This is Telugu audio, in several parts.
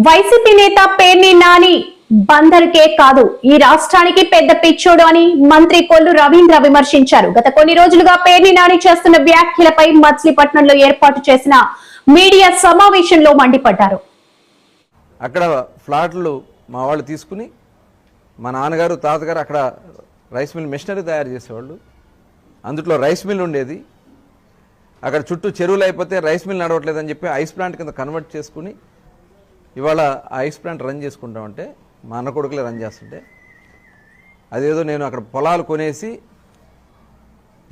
వైసీపీ నేత పేర్ని నాని బందర్కే కాదు ఈ రాష్ట్రానికి పెద్ద పిచ్చోడు అని మంత్రి కొల్లు రవీంద్ర విమర్శించారు. గత కొన్ని రోజులుగా పేర్ని నాని చేస్తున్న వ్యాఖ్యలపై మచిలీపట్నంలో ఏర్పాటు చేసిన మీడియా సమావేశంలో మండిపడ్డారు. అక్కడ ఫ్లాట్లు మా వాళ్ళు తీసుకుని మా నాన్నగారు తాతగారు అక్కడ రైస్ మిల్ మిషనరీ తయారు చేసేవాళ్ళు. అందులో రైస్ మిల్ ఉండేది. అక్కడ చుట్టూ చెరువులు అయిపోతే రైస్ మిల్ నడవట్లేదని చెప్పి ఐస్ ప్లాంట్ కింద కన్వర్ట్ చేసుకుని ఇవాళ ఐస్ ప్లాంట్ రన్ చేసుకుంటామంటే మా అన్న కొడుకులే రన్ చేస్తుంటే అదేదో నేను అక్కడ పొలాలు కొనేసి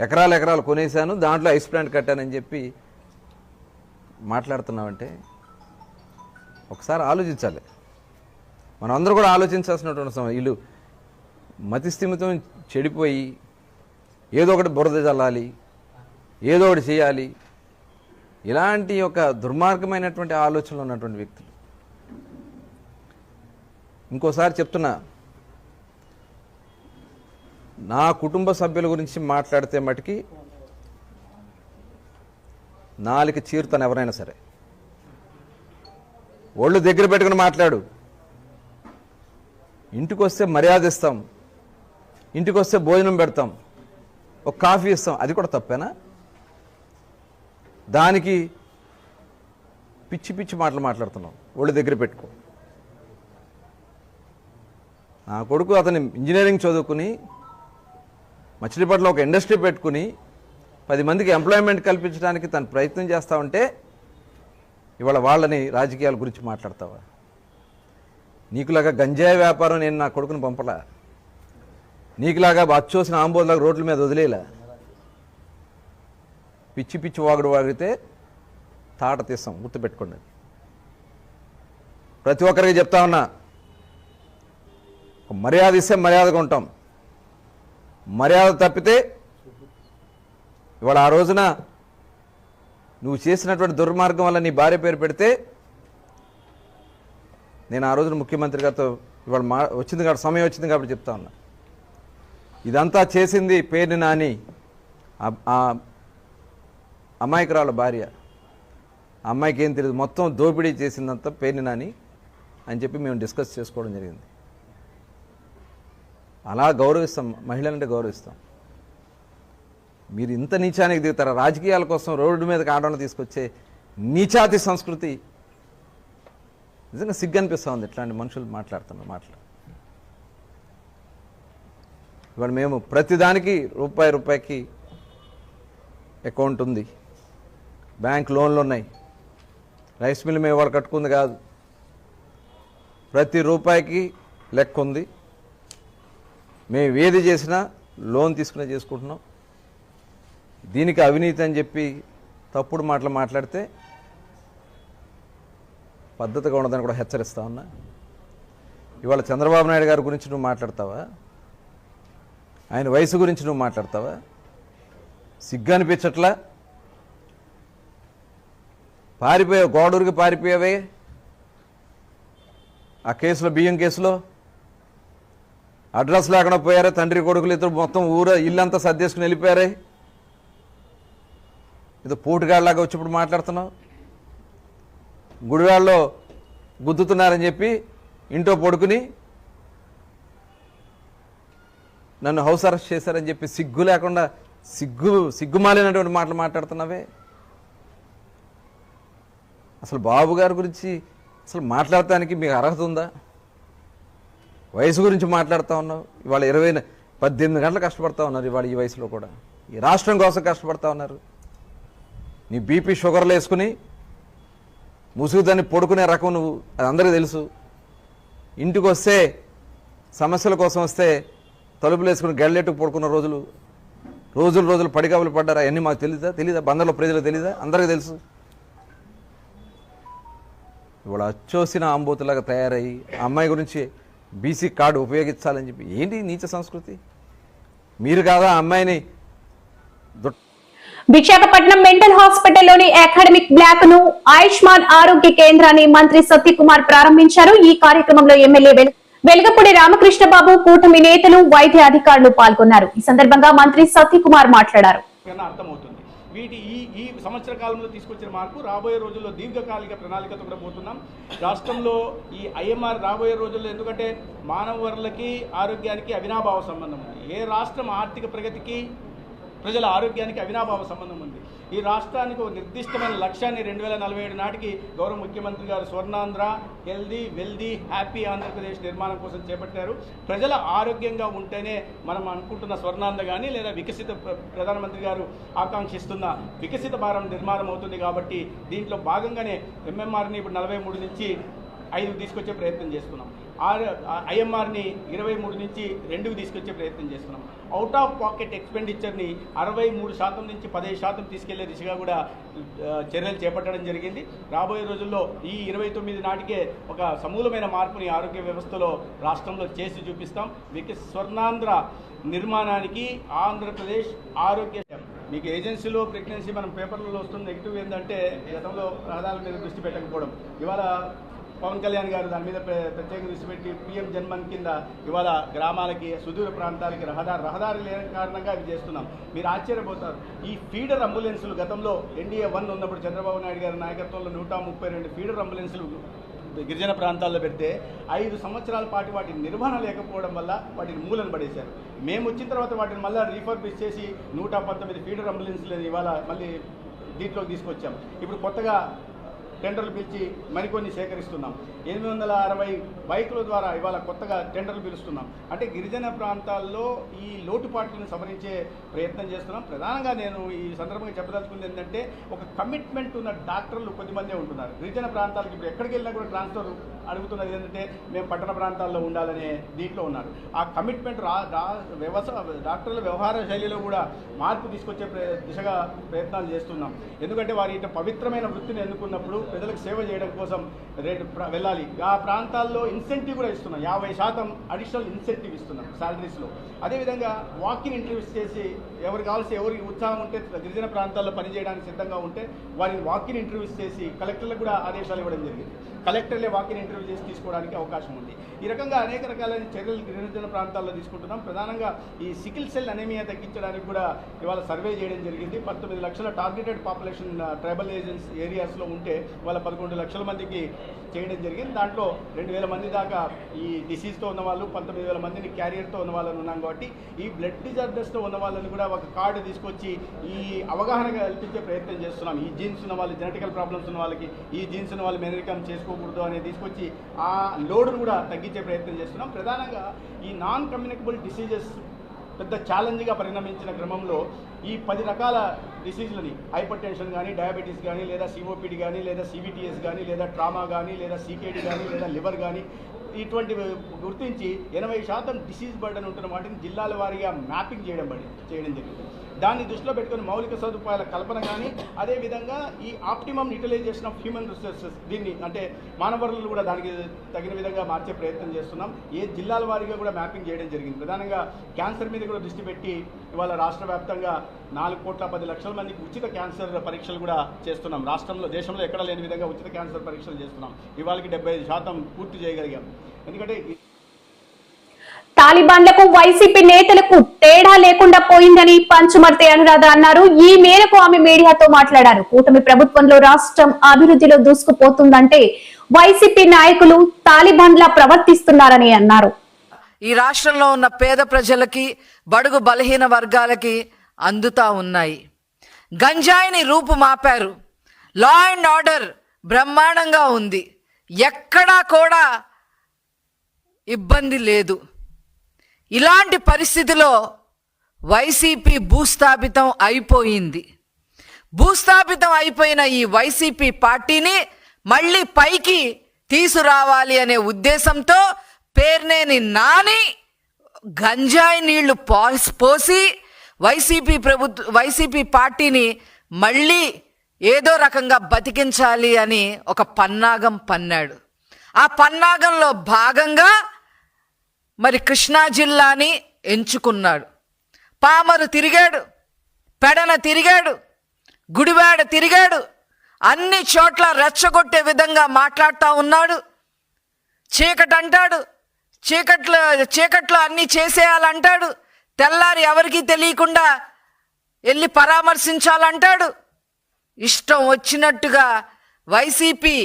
ఎకరాలు కొనేసాను, దాంట్లో ఐస్ ప్లాంట్ కట్టానని చెప్పి మాట్లాడుతున్నామంటే ఒకసారి ఆలోచించాలి. మనం అందరూ కూడా ఆలోచించాల్సినటువంటి సమయం. వీళ్ళు మతిస్థిమితం చెడిపోయి ఏదో ఒకటి బురద చల్లాలి, ఏదో ఒకటి చేయాలి, ఇలాంటి ఒక దుర్మార్గమైనటువంటి ఆలోచనలు ఉన్నటువంటి వ్యక్తులు. ఇంకోసారి చెప్తున్నా, నా కుటుంబ సభ్యుల గురించి మాట్లాడితే మటుకి నాలుగు చీరుతాను. ఎవరైనా సరే ఒళ్ళు దగ్గర పెట్టుకుని మాట్లాడు. ఇంటికి వస్తే మర్యాద ఇస్తాం, ఇంటికి వస్తే భోజనం పెడతాం, ఒక కాఫీ ఇస్తాం, అది కూడా తప్పేనా? దానికి పిచ్చి పిచ్చి మాటలు మాట్లాడుతున్నాం. ఒళ్ళు దగ్గర పెట్టుకో. నా కొడుకు అతని ఇంజనీరింగ్ చదువుకుని మచిలీపట్నంలో ఒక ఇండస్ట్రీ పెట్టుకుని 10 మందికి ఎంప్లాయ్మెంట్ కల్పించడానికి తను ప్రయత్నం చేస్తా ఉంటే ఇవాళ వాళ్ళని రాజకీయాల గురించి మాట్లాడతావా? నీకులాగా గంజాయి వ్యాపారం నేను నా కొడుకుని పంపలా, నీకులాగా అచ్చోసిన ఆంబోలాగా రోడ్ల మీద వదిలేలా. పిచ్చి పిచ్చి వాగుడు వాగితే తాట తీస్తాం, గుర్తుపెట్టుకోండి. ప్రతి ఒక్కరికి చెప్తా ఉన్నా, మర్యాద ఇస్తే మర్యాదగా ఉంటాం, మర్యాద తప్పితే ఇవాళ ఆ రోజున నువ్వు చేసినటువంటి దుర్మార్గం వల్ల నీ భార్య పేరు పెడితే నేను ఆ రోజున ముఖ్యమంత్రి గారితో ఇవాళ వచ్చింది కాబట్టి సమయం వచ్చింది కాబట్టి చెప్తా ఉన్నా, ఇదంతా చేసింది పేర్ని నాని, అమాయకురాల భార్య. అమ్మాయికి ఏం తెలియదు, మొత్తం దోపిడీ చేసిందంతా పేర్ని నాని అని చెప్పి మేము డిస్కస్ చేసుకోవడం జరిగింది. అలా గౌరవిస్తాం, మహిళలంటే గౌరవిస్తాం. మీరు ఇంత నీచానికి దిగుతారా? రాజకీయాల కోసం రోడ్డు మీదకి ఆడవాళ్ళని తీసుకొచ్చే నీచాతి సంస్కృతి నిజంగా సిగ్గు అనిపిస్తూ ఉంది. ఇట్లాంటి మనుషులు మాట్లాడుతున్న మాటలు. ఇవాళ మేము ప్రతిదానికి రూపాయికి అకౌంట్ ఉంది, బ్యాంక్ లోన్లు ఉన్నాయి, రైస్ మిల్ మేము వాళ్ళు కట్టుకుంది కాదు, ప్రతి రూపాయికి లెక్క ఉంది. మేము ఏది చేసినా లోన్ తీసుకునే చేసుకుంటున్నాం. దీనికి అవినీతి అని చెప్పి తప్పుడు మాటలు మాట్లాడితే పద్ధతిగా ఉండదని కూడా హెచ్చరిస్తా ఉన్నా. ఇవాళ చంద్రబాబు నాయుడు గారి గురించి నువ్వు మాట్లాడతావా? ఆయన వయసు గురించి నువ్వు మాట్లాడతావా? సిగ్గు అనిపించట్లా? పారిపోయావు, గోడూరుకి పారిపోయావే ఆ కేసులో, బియ్యం కేసులో. అడ్రస్ లేకుండా పోయారే, తండ్రి కొడుకులు ఇద్దరు మొత్తం ఇల్లంతా సర్దేసుకుని వెళ్ళిపోయారే. ఏదో పోటుగాళ్ళలాగా వచ్చినప్పుడు మాట్లాడుతున్నావు. గుడివాళ్ళలో గుద్దుతున్నారని చెప్పి ఇంట్లో పడుకుని నన్ను హౌస్ అరెస్ట్ చేశారని చెప్పి సిగ్గు లేకుండా సిగ్గుమాలినటువంటి మాటలు మాట్లాడుతున్నావే. అసలు బాబు గారి గురించి అసలు మాట్లాడటానికి మీకు అర్హత ఉందా? వయసు గురించి మాట్లాడుతూ ఉన్నావు. ఇవాళ 18 గంటలు కష్టపడతా ఉన్నారు. ఇవాళ ఈ వయసులో కూడా ఈ రాష్ట్రం కోసం కష్టపడతా ఉన్నారు. నీ బీపీ షుగర్లు వేసుకుని ముసుగుదాన్ని పడుకునే రకం నువ్వు, అది అందరికీ తెలుసు. ఇంటికి వస్తే సమస్యల కోసం వస్తే తలుపులు వేసుకుని గెళ్ళెట్టుకు పడుకున్న రోజులు పడిగాపులు పడ్డారా? అవన్నీ మాకు తెలీదా? బందర్లో ప్రజలకు తెలీదా? అందరికీ తెలుసు. ఇవాళ అచ్చోసిన ఆంబోతులాగా తయారయ్యి ఆ అమ్మాయి గురించి బీసీ కార్డు ఉపయోగించాలని చెప్పి ఏంటి నీచ సంస్కృతి? మీరు కాదా అమ్మాయిని? విశాఖపట్నం మెంటల్ హాస్పిటల్లోని అకాడమిక్ బ్లాక్ ను ఆయుష్మాన్ ఆరోగ్య కేంద్రాన్ని మంత్రి సత్యకుమార్ ప్రారంభించారు. ఈ కార్యక్రమంలో ఎమ్మెల్యే వెలగపూడి రామకృష్ణబాబు, కూటమి నేతలు, వైద్య అధికారులు పాల్గొన్నారు. ఈ సందర్భంగా మంత్రి సత్యకుమార్ మాట్లాడారు. అర్థమవుతుంది వీటి ఈ సంవత్సర కాలంలో తీసుకొచ్చిన మార్పు రాబోయే రోజుల్లో దీర్ఘకాలిక ప్రణాళికతో కూడా పోతున్నాం. రాష్ట్రంలో ఈ ఐఎంఆర్ రాబోయే రోజుల్లో, ఎందుకంటే మానవ వనరులకి ఆరోగ్యానికి అవినాభావ సంబంధం ఉంది. ఏ రాష్ట్రం ఆర్థిక ప్రగతికి ప్రజల ఆరోగ్యానికి అవినాభావ సంబంధం ఉంది. ఈ రాష్ట్రానికి ఒక నిర్దిష్టమైన లక్ష్యాన్ని 2047 నాటికి గౌరవ ముఖ్యమంత్రి గారు Swarnandhra, healthy, wealthy, happy Andhra Pradesh నిర్మాణం కోసం చేపట్టారు. ప్రజల ఆరోగ్యంగా ఉంటేనే మనం అనుకుంటున్న స్వర్ణాంధ్ర కానీ లేదా వికసిత ప్రధానమంత్రి గారు ఆకాంక్షిస్తున్న వికసిత భారత నిర్మాణం అవుతుంది. కాబట్టి దీంట్లో భాగంగానే ఎంఎంఆర్ని ఇప్పుడు 43 నుంచి 5 తీసుకొచ్చే ప్రయత్నం చేస్తున్నాం. ఐఎంఆర్ని 23 నుంచి 2కి తీసుకొచ్చే ప్రయత్నం చేస్తున్నాం. అవుట్ ఆఫ్ పాకెట్ ఎక్స్పెండిచర్ని 63% నుంచి 15% తీసుకెళ్లే దిశగా కూడా చర్యలు చేపట్టడం జరిగింది. రాబోయే రోజుల్లో ఈ 29 నాటికే ఒక సమూలమైన మార్పుని ఆరోగ్య వ్యవస్థలో రాష్ట్రంలో చేసి చూపిస్తాం. స్వర్ణాంధ్ర నిర్మాణానికి ఆంధ్రప్రదేశ్ ఆరోగ్య మీకు ఏజెన్సీలో ప్రెగ్నెన్సీ మనం పేపర్లలో వస్తున్న నెగిటివ్ ఏంటంటే గతంలో రహదారుల మీద దృష్టి పెట్టకపోవడం. ఇవాళ పవన్ కళ్యాణ్ గారు దాని మీద ప్రత్యేక దృష్టి పెట్టి పీఎం జన్మన్ కింద ఇవాళ గ్రామాలకి, సుదూర ప్రాంతాలకి రహదారి లేని కారణంగా అవి చేస్తున్నాం. మీరు ఆశ్చర్యపోతారు. ఈ ఫీడర్ అంబులెన్సులు గతంలో ఎన్డీఏ 1 ఉన్నప్పుడు చంద్రబాబు నాయుడు గారి నాయకత్వంలో 132 ఫీడర్ అంబులెన్సులు గిరిజన ప్రాంతాల్లో పెడితే 5 సంవత్సరాల పాటు వాటి నిర్వహణ లేకపోవడం వల్ల వాటిని మూలన పడేశారు. మేము వచ్చిన తర్వాత వాటిని మళ్ళీ రీఫర్బిష్ చేసి 119 ఫీడర్ అంబులెన్సులు ఇవాళ మళ్ళీ దీంట్లోకి తీసుకొచ్చాం. ఇప్పుడు కొత్తగా టెండర్లు పిలిచి మరికొన్ని సేకరిస్తున్నాం. 860 బైకుల ద్వారా ఇవాళ కొత్తగా టెండర్లు పిలుస్తున్నాం. అంటే గిరిజన ప్రాంతాల్లో ఈ లోటుపాట్లను సవరించే ప్రయత్నం చేస్తున్నాం. ప్రధానంగా నేను ఈ సందర్భంగా చెప్పదలుచుకుంది ఏంటంటే, ఒక కమిట్మెంట్ ఉన్న డాక్టర్లు కొద్దిమందే ఉంటున్నారు. గిరిజన ప్రాంతాలకు ఇప్పుడు ఎక్కడికి వెళ్ళినా కూడా ట్రాన్స్ఫర్ అడుగుతున్నది ఏంటంటే మేము పట్టణ ప్రాంతాల్లో ఉండాలనే దీంట్లో ఉన్నారు. ఆ కమిట్మెంట్ డాక్టర్ల వ్యవహార శైలిలో కూడా మార్పు తీసుకొచ్చే దిశగా ప్రయత్నాలు చేస్తున్నాం. ఎందుకంటే వారి ఇంత పవిత్రమైన వృత్తిని ఎన్నుకున్నప్పుడు ప్రజలకు సేవ చేయడం కోసం వెళ్ళాలి. ఆ ప్రాంతాల్లో ఇన్సెంటివ్ కూడా ఇస్తున్నాం. 50% అడిషనల్ ఇన్సెంటివ్ ఇస్తున్నాం శాలరీస్లో. అదేవిధంగా వాకింగ్ ఇంటర్వ్యూస్ చేసి ఎవరికి ఉత్సాహం ఉంటే గిరిజన ప్రాంతాల్లో పనిచేయడానికి సిద్ధంగా ఉంటే వారిని వాకింగ్ ఇంటర్వ్యూస్ చేసి కలెక్టర్లకు కూడా ఆదేశాలు ఇవ్వడం జరిగింది. కలెక్టర్లే వాకింగ్ ఇంటర్వ్యూ చేసి తీసుకోవడానికి అవకాశం ఉంది. ఈ రకంగా అనేక రకాలైన చర్యలు గిరిజన ప్రాంతాల్లో తీసుకుంటున్నాం. ప్రధానంగా ఈ సికిల్ సెల్ అనీమియా తగ్గించడానికి కూడా ఇవాళ సర్వే చేయడం జరిగింది. 19 లక్షల టార్గెటెడ్ పాపులేషన్ ట్రైబల్ ఏరియాస్లో ఉంటే వాళ్ళ 11 లక్షల మందికి చేయడం జరిగింది. దాంట్లో 2,000 మంది దాకా ఈ డిసీజ్తో ఉన్న వాళ్ళు, 19,000 మందిని క్యారియర్తో ఉన్న వాళ్ళని ఉన్నాం. కాబట్టి ఈ బ్లడ్ డిజార్డర్స్తో ఉన్న వాళ్ళని కూడా ఒక కార్డు తీసుకొచ్చి ఈ అవగాహన కల్పించే ప్రయత్నం చేస్తున్నాం. ఈ జీన్స్ ఉన్న వాళ్ళు, జెనెటికల్ ప్రాబ్లమ్స్ ఉన్న వాళ్ళకి ఈ జీన్స్ ఉన్న వాళ్ళు మెనరికం చేసుకోకూడదు అనేది తీసుకొచ్చి ఆ లోడును కూడా తగ్గించే ప్రయత్నం చేస్తున్నాం. ప్రధానంగా ఈ నాన్ కమ్యూనికబుల్ డిసీజెస్ పెద్ద ఛాలెంజ్గా పరిణమించిన క్రమంలో ఈ 10 రకాల డిసీజులని, హైపర్ టెన్షన్ కానీ, డయాబెటీస్ కానీ, లేదా సిఓపిడి కానీ, లేదా సివిటిఎస్ కానీ, లేదా ట్రామా కానీ, లేదా సీకేడి కానీ, లేదా లివర్ కానీ, ఇటువంటివి గుర్తించి 80% డిసీజ్ బర్డన్ ఉంటున్న వాటిని జిల్లాల వారీగా మ్యాపింగ్ చేయడం జరిగింది. దాన్ని దృష్టిలో పెట్టుకుని మౌలిక సదుపాయాల కల్పన కానీ, అదేవిధంగా ఈ optimum utilization of human resources, దీన్ని అంటే మానవ వనరులు కూడా దానికి తగిన విధంగా మార్చే ప్రయత్నం చేస్తున్నాం. ఏ జిల్లాల వారీగా కూడా మ్యాపింగ్ చేయడం జరిగింది. ప్రధానంగా క్యాన్సర్ మీద కూడా దృష్టి పెట్టి ఇవాళ రాష్ట్ర వ్యాప్తంగా 4,10,00,000 మందికి ఉచిత క్యాన్సర్ పరీక్షలు కూడా చేస్తున్నాం. రాష్ట్రంలో, దేశంలో ఎక్కడ లేని విధంగా ఉచిత క్యాన్సర్ పరీక్షలు చేస్తున్నాం. ఇవాళకి 75% పూర్తి చేయగలిగాం. ఎందుకంటే తాలిబాన్లకు వైసీపీ నేతలకు తేడా లేకుండా పోయిందని పంచమర్తి అనురాధ అన్నారు. ఈ మేరకు ఆమె మీడియాతో మాట్లాడారు. కూటమి ప్రభుత్వంలో రాష్ట్రం అభివృద్ధిలో దూసుకుపోతుందంటే వైసీపీ నాయకులు తాలిబాన్లా ప్రవర్తిస్తున్నారని అన్నారు. ఈ రాష్ట్రంలో ఉన్న పేద ప్రజలకి, బడుగు బలహీన వర్గాలకి అందుతా ఉన్నాయి. గంజాయిని రూపుమాపారు. లా అండ్ ఆర్డర్ బ్రహ్మాండంగా ఉంది. ఎక్కడా కూడా ఇబ్బంది లేదు. ఇలాంటి పరిస్థితిలో వైసీపీ భూస్థాపితం అయిపోయింది. భూస్థాపితం అయిపోయిన ఈ వైసీపీ పార్టీని మళ్ళీ పైకి తీసుకురావాలి అనే ఉద్దేశంతో పేర్నేని నాని గంజాయి నీళ్లు పోసి వైసీపీ పార్టీని మళ్ళీ ఏదో రకంగా బతికించాలి అని ఒక పన్నాగం పన్నాడు. ఆ పన్నాగంలో భాగంగా మరి కృష్ణా జిల్లాని ఎంచుకున్నాడు. పామరు తిరిగాడు, పెడన తిరిగాడు, గుడివాడ తిరిగాడు. అన్ని చోట్ల రెచ్చగొట్టే విధంగా మాట్లాడుతూ ఉన్నాడు. చీకటంటాడు, చీకట్లో అన్నీ చేసేయాలంటాడు, తెల్లారి ఎవరికీ తెలియకుండా వెళ్ళి పరామర్శించాలంటాడు. ఇష్టం వచ్చినట్టుగా వైసీపీ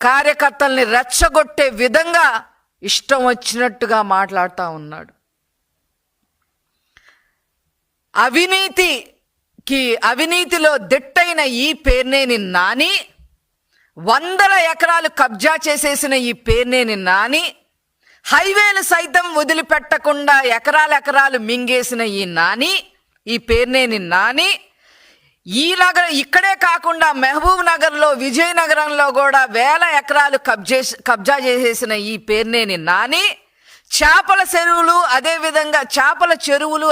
కార్యకర్తల్ని రెచ్చగొట్టే విధంగా ఇష్టం వచ్చినట్టుగా మాట్లాడుతూ ఉన్నాడు. అవినీతిలో దిట్టైన ఈ పేర్నేని నాని, 100 ఎకరాలు కబ్జా చేసేసిన ఈ పేర్నేని నాని, హైవేలు సైతం వదిలిపెట్టకుండా ఎకరాలు మింగేసిన ఈ నాని, ఈ పేర్నేని నాని, ఇక్కడే కాకుండా మహబూబ్ నగర్లో, విజయనగరంలో కూడా 1000 ఎకరాలు కబ్జా చేసేసిన ఈ పేర్నేని నాని, చేపల చెరువులు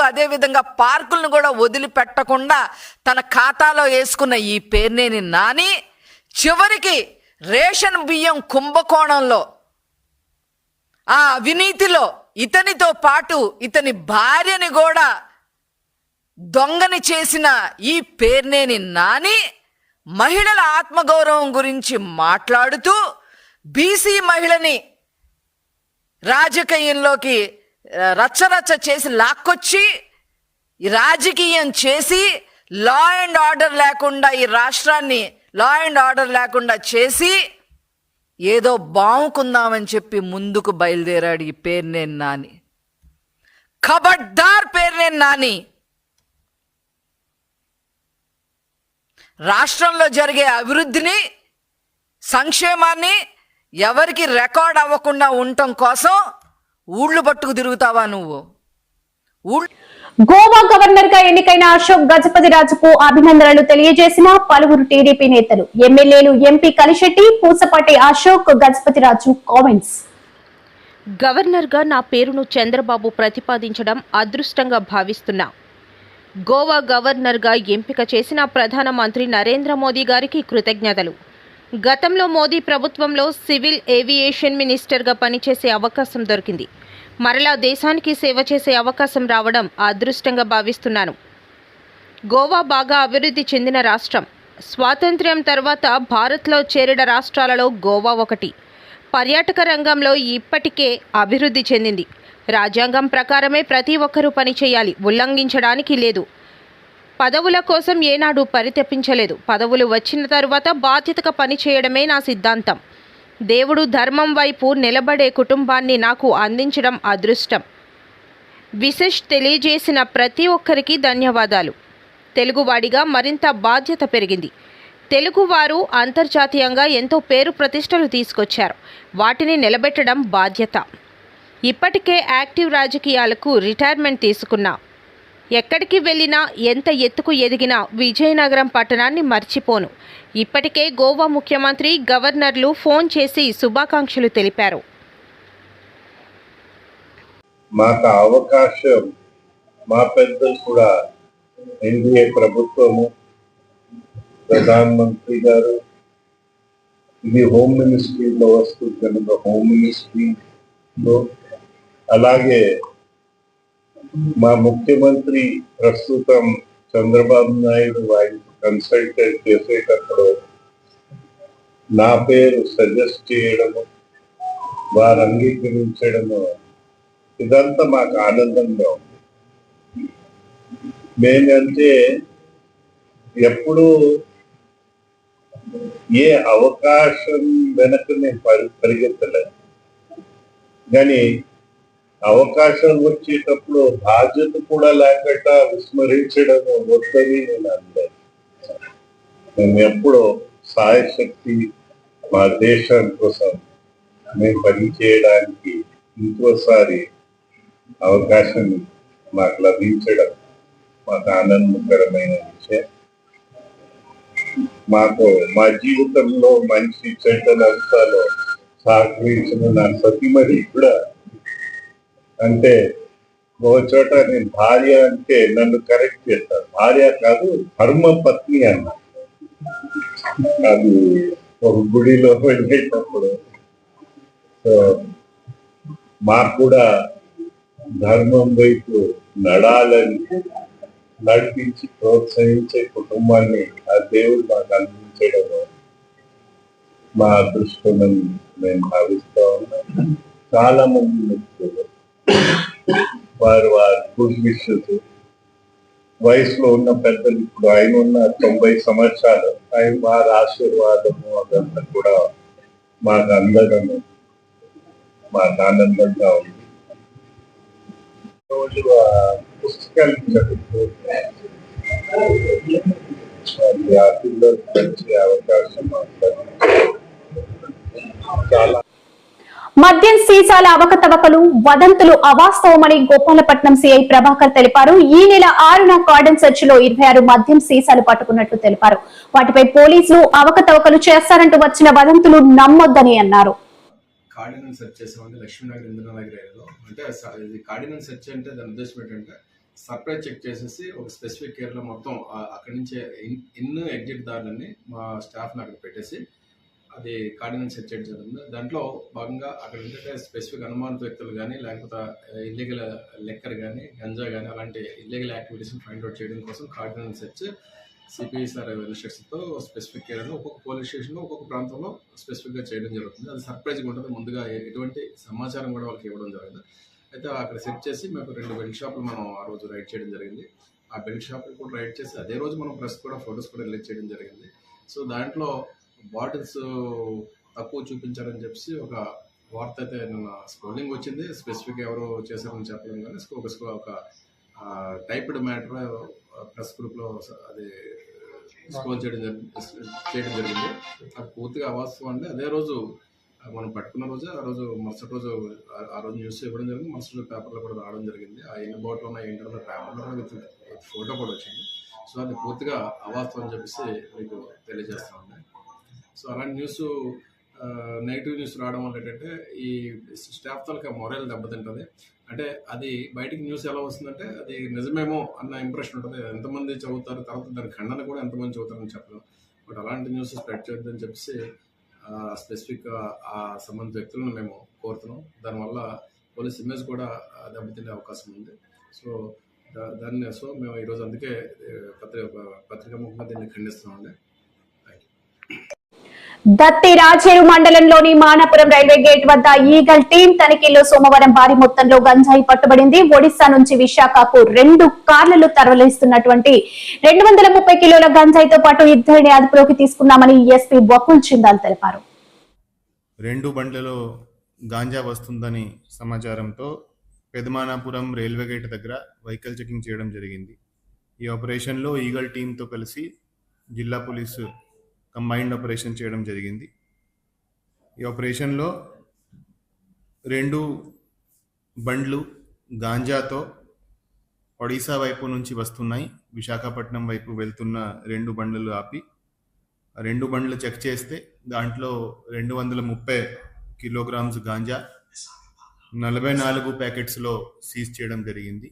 అదేవిధంగా పార్కులను కూడా వదిలిపెట్టకుండా తన ఖాతాలో వేసుకున్న ఈ పేర్నేని నాని, చివరికి రేషన్ బియ్యం కుంభకోణంలో, ఆ అవినీతిలో ఇతనితో పాటు ఇతని భార్యని కూడా దొంగని చేసిన ఈ పేర్నేని నాని మహిళల ఆత్మగౌరవం గురించి మాట్లాడుతూ బీసీ మహిళని రాజకీయంలోకి రచ్చరచ్చ చేసి లాక్కొచ్చి రాజకీయం చేసి లా అండ్ ఆర్డర్ లేకుండా ఈ రాష్ట్రాన్ని లా అండ్ ఆర్డర్ లేకుండా చేసి ఏదో బావుకుందామని చెప్పి ముందుకు బయలుదేరాడు ఈ పేర్నేని నాని. ఖబర్దార్ పేర్నేని నాని, రాష్ట్రంలో జరిగే అభివృద్ధిని, సంక్షేమాన్ని ఎవరికి రికార్డ్ అవ్వకుండా ఉండటం కోసం ఊళ్ళు పట్టుకు తిరుగుతావా నువ్వు? గోవా గవర్నర్ గా ఎన్నికైన అశోక్ గజపతిరాజుకు అభినందనలు తెలియజేసిన పలువురు టీడీపీ నేతలు, ఎమ్మెల్యేలు MP Kalisetti, Pusapati Ashok Gajapathiraju comments. Governor గా నా పేరును చంద్రబాబు ప్రతిపాదించడం అదృష్టంగా భావిస్తున్నా. గోవా గవర్నర్ గా ఎంపిక చేసిన ప్రధానమంత్రి నరేంద్ర మోదీ గారికి కృతజ్ఞతలు. గతంలో మోదీ ప్రభుత్వంలో సివిల్ ఏవియేషన్ మినిస్టర్గా పనిచేసే అవకాశం దొరికింది. మరలా దేశానికి సేవ చేసే అవకాశం రావడం అదృష్టంగా భావిస్తున్నాను. గోవా బాగా అభివృద్ధి చెందిన రాష్ట్రం. స్వాతంత్ర్యం తర్వాత భారత్లో చేరిన రాష్ట్రాలలో గోవా ఒకటి. పర్యాటక రంగంలో ఇప్పటికే అభివృద్ధి చెందింది. రాజ్యాంగం ప్రకారమే ప్రతి ఒక్కరూ పనిచేయాలి, ఉల్లంఘించడానికి లేదు. పదవుల కోసం ఏనాడు పరితపించలేదు. పదవులు వచ్చిన తరువాత బాధ్యతగా పనిచేయడమే నా సిద్ధాంతం. దేవుడు ధర్మం వైపు నిలబడే కుటుంబాన్ని నాకు అందించడం అదృష్టం. విశేష్ తెలియజేసిన ప్రతి ఒక్కరికి ధన్యవాదాలు. తెలుగువాడిగా మరింత బాధ్యత పెరిగింది. తెలుగువారు అంతర్జాతీయంగా ఎంతో పేరు ప్రతిష్టలు తీసుకొచ్చారు. వాటిని నిలబెట్టడం బాధ్యత. ఇప్పటికే యాక్టివ్ రాజకీయాలకు రిటైర్మెంట్ తీసుకున్నా. ఎక్కడికి వెళ్ళినా, ఎంత ఎత్తుకు ఎదిగినా విజయనగరం పట్టణాన్ని మర్చిపోను. ఇప్పటికే గోవా ముఖ్యమంత్రి, గవర్నర్లు ఫోన్ చేసి శుభాకాంక్షలు తెలిపారు. మాకు అవకాశం మా పెద్దలు కూడా ఎన్డీఏ ప్రభుత్వము, ప్రధానమంత్రి గారు, ఇది హోమ్ మినిస్ట్రీలో వస్తుంది కనుక హోమ్ మినిస్ట్రీలో, అలాగే మా ముఖ్యమంత్రి ప్రస్తుతం చంద్రబాబు నాయుడు ఆయన కన్సల్టేట్ చేసేటప్పుడు నా పేరు సజెస్ట్ చేయడము, వారు అంగీకరించడము, ఇదంతా మాకు ఆనందంగా ఉంది. నేనంటే ఎప్పుడు ఏ అవకాశం వెనక నేను పరిగెత్తలేదు, కానీ అవకాశం వచ్చేటప్పుడు బాధ్యత కూడా లేకుండా విస్మరించడం వద్దని నేను అనలేదు. నేను ఎప్పుడో సాయశక్తి మా దేశం కోసం మేము పనిచేయడానికి ఇంకోసారి అవకాశం మాకు లభించడం మాకు ఆనందకరమైన విషయం. మాకు మా జీవితంలో మంచి చెడ్డ అంశాలు సహకరించిన నా సతీమణి కూడా, అంటే ఒక చోట నేను భార్య అంటే నన్ను కరెక్ట్ చేస్తాను, భార్య కాదు ధర్మ పత్ని అన్న. అది ఒక గుడిలో వెళ్ళేటప్పుడు సో మాకు కూడా ధర్మం వైపు నడాలని నడిపించి ప్రోత్సహించే కుటుంబాన్ని ఆ దేవుడు మాకు అందించడం మా అదృష్టమని నేను భావిస్తా ఉన్నా. చాలా మంది మిత్రులు, వారి గుడ్ విషెస్, వయసులో ఉన్న పెద్దలు, ఇప్పుడు ఆయన ఉన్న 90 సంవత్సరాలు, ఆయన వారి ఆశీర్వాదము అదంతా కూడా మాకు అందడము మాకు ఆనందంగా ఉంది. రోజు పుస్తకాలు చదువుతూ ఆ పిల్లలకు మంచి అవకాశం చాలా. మద్యం సీసాల అవకతవకలు వదంతులు అవాస్తవమని గోపాలపట్నం సిఐ ప్రభాకర్ తెలిపారు. ఈ నెల 6న కార్డన్ సెర్చ్ లో 26 మద్యం సీసాలు పట్టుకున్నట్లు తెలిపారు. వాటిపై పోలీసులు అవకతవకలు చేస్తారంటూ వచ్చిన వదంతులు నమ్మొద్దని అన్నారు. కార్డినల్ సెర్చ్ చేసామంటే లక్ష్మీనగర్ ఇంద్రనగర్ ఏరియాలో. అంటే ఇది కార్డినల్ సెర్చ్ అంటే దాని ఉద్దేశం ఏంటంటే సర్ప్రైజ్ చెక్ చేసేసి ఒక స్పెసిఫిక్ ఏరియాలో మొత్తం అక్కడి నుంచే ఇన్ ఎగ్జిట్ దారులన్నీ మా స్టాఫ్ని అక్కడ పెట్టేసి అది కార్డినల్ సెర్చ్ చేయడం జరిగింది. దాంట్లో భాగంగా అక్కడ ఏంటంటే స్పెసిఫిక్ అనుమానిత వ్యక్తులు కానీ లేకపోతే ఇల్లీగల్ లెక్కర్ కానీ గంజా కానీ అలాంటి ఇల్లీగల్ యాక్టివిటీస్ని ఫైండ్ అవుట్ చేయడం కోసం కార్డినల్ సెర్చ్ సిపిఐ సార్ ఇన్స్ట్రక్షన్తో స్పెసిఫిక్ ఏరియాలో ఒక్కొక్క పోలీస్ స్టేషన్లో ఒక్కొక్క ప్రాంతంలో స్పెసిఫిక్గా చేయడం జరుగుతుంది. అది సర్ప్రైజ్గా ఉంటుంది. ముందుగా ఎటువంటి సమాచారం కూడా వాళ్ళకి ఇవ్వడం జరిగింది. అయితే అక్కడ సెట్ చేసి మేము 2 బెల్ట్ షాపులు మనం ఆ రోజు రైడ్ చేయడం జరిగింది. ఆ బెల్ట్ షాపులు కూడా రైడ్ చేసి అదే రోజు మనం ప్రెస్ కూడా ఫొటోస్ కూడా రిలీజ్ చేయడం జరిగింది. సో దాంట్లో బాటిల్స్ తక్కువ చూపించారని చెప్పి ఒక వార్త అయితే నిన్న స్క్రోలింగ్ వచ్చింది. స్పెసిఫిక్ ఎవరు చేశారని చెప్పలేము కానీ ఒక టైప్డ్ మ్యాటర్ ప్రెస్ గ్రూప్లో అది స్క్రోల్ చేయడం జరిగింది. అది పూర్తిగా అవాస్తవం అండి. అదే రోజు మనం పట్టుకున్న రోజు మరుసటి రోజు ఆ రోజు న్యూస్ ఇవ్వడం జరిగింది. మరుసటి రోజు పేపర్లో కూడా రావడం జరిగింది. ఆ ఎన్ని బాటిల్ ఉన్న ఏంటంటే పేపర్లో కూడా విత్ ఫోటో కూడా వచ్చింది. సో అది పూర్తిగా అవాస్తవం అని చెప్పేసి మీకు తెలియజేస్తా ఉన్నాయి. సో అలాంటి న్యూస్ నెగిటివ్ న్యూస్ రావడం వల్ల ఏంటంటే ఈ స్టాఫ్ తాలూకా మొరల్ దెబ్బతింటుంది. అంటే అది బయటికి న్యూస్ ఎలా వస్తుందంటే అది నిజమేమో అన్న ఇంప్రెషన్ ఉంటుంది. ఎంతమంది చదువుతారు, తర్వాత దాని ఖండన కూడా ఎంతమంది చదువుతారని చెప్పలేం. బట్ అలాంటి న్యూస్ స్ప్రెడ్ చేయొద్దని చెప్పేసి స్పెసిఫిక్ ఆ సంబంధిత వ్యక్తులను మేము కోరుతున్నాం. దానివల్ల పోలీస్ ఇమేజ్ కూడా దెబ్బతినే అవకాశం ఉంది. సో మేము ఈరోజు అందుకే పత్రికా ముఖంగా దీన్ని ఖండిస్తున్నామండి. దత్తి రాజేరు మండలంలోని మానాపురం రైల్వే గేట్ వద్ద ఈగల్ టీం తనిఖీల్లో సోమవారం భారీ మొత్తంలో గంజాయి పట్టుబడింది. ఒడిశా నుంచి విశాఖకు 2 కార్లలో తరలిస్తున్నటువంటి 230 కిలోల గంజాయితో పాటు 2 అదుపులోకి తీసుకున్నామని ఎస్పీ బకుల్ చిందాల్ తెలిపారు. 2 బండ్లలో గాంజా వస్తుందని సమాచారంతో పెదమానాపురం రైల్వే గేట్ దగ్గర వెహికల్ చెకింగ్ చేయడం జరిగింది. ఈ ఆపరేషన్లో ఈగల్ టీంతో కలిసి జిల్లా పోలీసు కంబైన్డ్ ఆపరేషన్ చేయడం జరిగింది. ఈ ఆపరేషన్లో 2 బండ్లు గాంజాతో ఒడిశా వైపు నుంచి వస్తున్నాయి. విశాఖపట్నం వైపు వెళ్తున్న 2 బండ్లు ఆపి 2 బండ్లు చెక్ చేస్తే దాంట్లో 230 కిలోగ్రామ్స్ గాంజా 44 ప్యాకెట్స్లో సీజ్ చేయడం జరిగింది.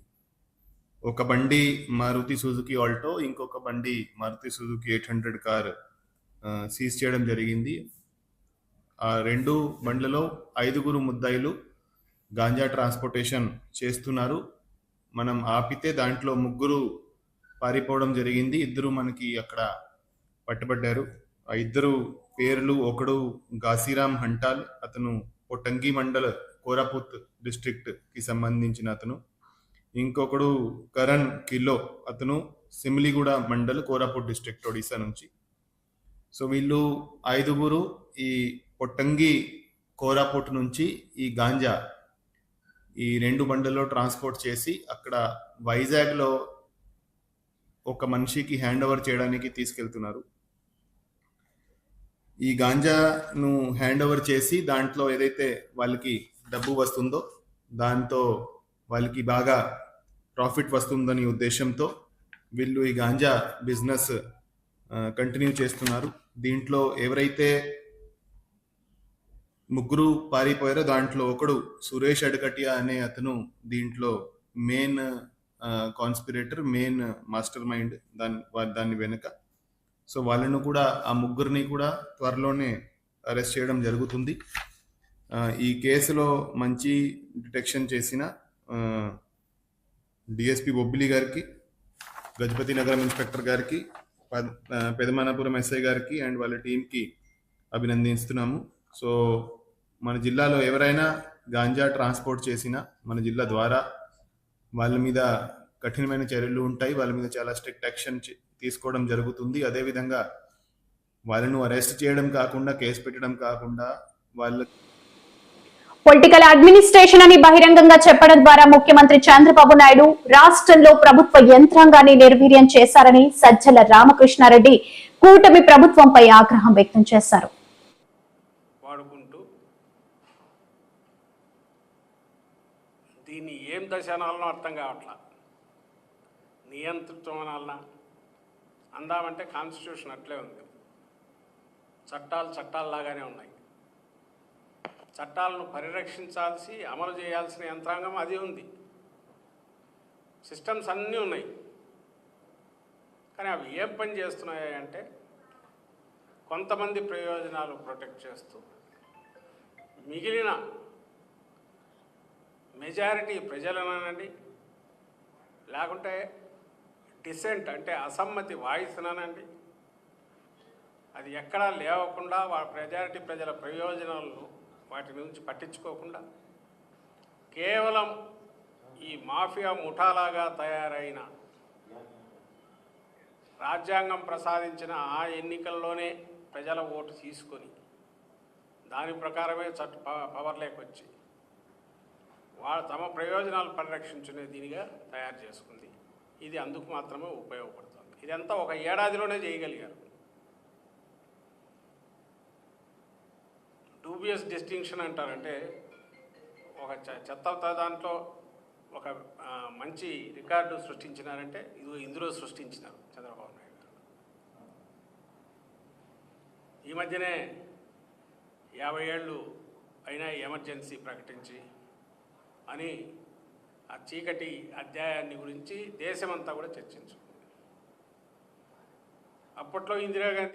ఒక బండి మారుతి సుజుకి ఆల్టో, ఇంకొక బండి మారుతి సుజుకి 800 కార్ సీజ్ చేయడం జరిగింది. ఆ 2 బండ్లలో 5 ముద్దాయిలు గాంజా ట్రాన్స్పోర్టేషన్ చేస్తున్నారు. మనం ఆపితే దాంట్లో 3 పారిపోవడం జరిగింది. 2 మనకి అక్కడ పట్టుబడ్డారు. ఆ 2 పేర్లు, ఒకడు గాసిరామ్ హంటాల్, అతను పొట్టంగి మండల్ కోరాపుత్ డిస్ట్రిక్ట్ కి సంబంధించిన అతను. ఇంకొకడు కరణ్ కిలో, అతను సిమిలిగూడ మండల్ కోరాపుట్ డిస్ట్రిక్ట్ ఒడిశా నుంచి. సో వీళ్ళు 5 ఈ పొట్టంగి కోరాపుట్ నుంచి ఈ గాంజా ఈ 2 బండ్లలో ట్రాన్స్పోర్ట్ చేసి అక్కడ వైజాగ్లో ఒక మనిషికి హ్యాండ్ ఓవర్ చేయడానికి తీసుకెళ్తున్నారు. ఈ గాంజాను హ్యాండ్ ఓవర్ చేసి దాంట్లో ఏదైతే వాళ్ళకి డబ్బు వస్తుందో దాంతో వాళ్ళకి బాగా ప్రాఫిట్ వస్తుందని ఉద్దేశంతో వీళ్ళు ఈ గాంజా బిజినెస్ కంటిన్యూ చేస్తున్నారు. దీంట్లో ఎవరైతే 3 పారిపోయారో దాంట్లో ఒకడు సురేష్ అడకటియా అనే అతను దీంట్లో main conspirator, main master mind దాని వెనుక. సో వాళ్ళను కూడా, ఆ 3 కూడా త్వరలోనే అరెస్ట్ చేయడం జరుగుతుంది. ఈ కేసులో మంచి డిటెక్షన్ చేసిన డిఎస్పి బొబ్బిలి గారికి, గజపతి నగరం ఇన్స్పెక్టర్ గారికి, పెదమానాపురం ఎస్ఐ గారికి అండ్ వాళ్ళ టీంకి అభినందిస్తున్నాము. సో మన జిల్లాలో ఎవరైనా గాంజా ట్రాన్స్పోర్ట్ చేసిన మన జిల్లా ద్వారా వాళ్ళ మీద కఠినమైన చర్యలు ఉంటాయి. వాళ్ళ మీద చాలా స్ట్రిక్ట్ యాక్షన్ తీసుకోవడం జరుగుతుంది. అదేవిధంగా వాళ్ళను అరెస్ట్ చేయడం కాకుండా, కేసు పెట్టడం కాకుండా వాళ్ళ పొలిటికల్ అడ్మినిస్ట్రేషన్ అని బహిరంగంగా చెప్పడం ద్వారా ముఖ్యమంత్రి చంద్రబాబు నాయుడు రాష్ట్రంలో ప్రభుత్వ యంత్రాంగాన్ని నిర్వీర్యం చేశారని సజ్జల రామకృష్ణారెడ్డి కూటమి ప్రభుత్వంపై ఆగ్రహం వ్యక్తం చేశారు. వాడుకుంటూ దీన్ని ఏం దశానాలనో అర్థం కావట్లా. నియంత్రిత్వం అనాలనా అందామంటే కాన్స్టిట్యూషన్ అట్లే ఉంది. చట్టాలు చట్టాల్లాగానే ఉన్నాయి. చట్టాలను పరిరక్షించాల్సి, అమలు చేయాల్సిన యంత్రాంగం అది ఉంది. సిస్టమ్స్ అన్నీ ఉన్నాయి. కానీ అవి ఏం పని చేస్తున్నాయి అంటే కొంతమంది ప్రయోజనాలు ప్రొటెక్ట్ చేస్తూ మిగిలిన మెజారిటీ ప్రజలనండి, లేకుంటే డిసెంట్ అంటే అసమ్మతి వాయిస్నండి, అది ఎక్కడా లేవకుండా మెజారిటీ ప్రజల ప్రయోజనాలను వాటి నుంచి పట్టించుకోకుండా కేవలం ఈ మాఫియా ముఠాలాగా తయారైన, రాజ్యాంగం ప్రసాదించిన ఆ ఎన్నికల్లోనే ప్రజల ఓటు తీసుకొని దాని ప్రకారమే పవర్లోకి వచ్చి వాళ్ళు తమ ప్రయోజనాలు పరిరక్షించుకునే దీనిగా తయారు చేసుకుంది. ఇది అందుకు మాత్రమే ఉపయోగపడుతుంది. ఇదంతా ఒక ఏడాదిలోనే చేయగలిగారు. డూబియస్ డిస్టింక్షన్ అంటారంటే ఒక చెత్త దాంట్లో ఒక మంచి రికార్డు సృష్టించినారంటే ఇందులో సృష్టించినారు చంద్రబాబు నాయుడు గారు. ఈ మధ్యనే 50 ఏళ్ళు అయినా ఎమర్జెన్సీ ప్రకటించి అని ఆ చీకటి అధ్యాయాన్ని గురించి దేశమంతా కూడా చర్చించుకుంది. అప్పట్లో ఇందిరాగాంధీ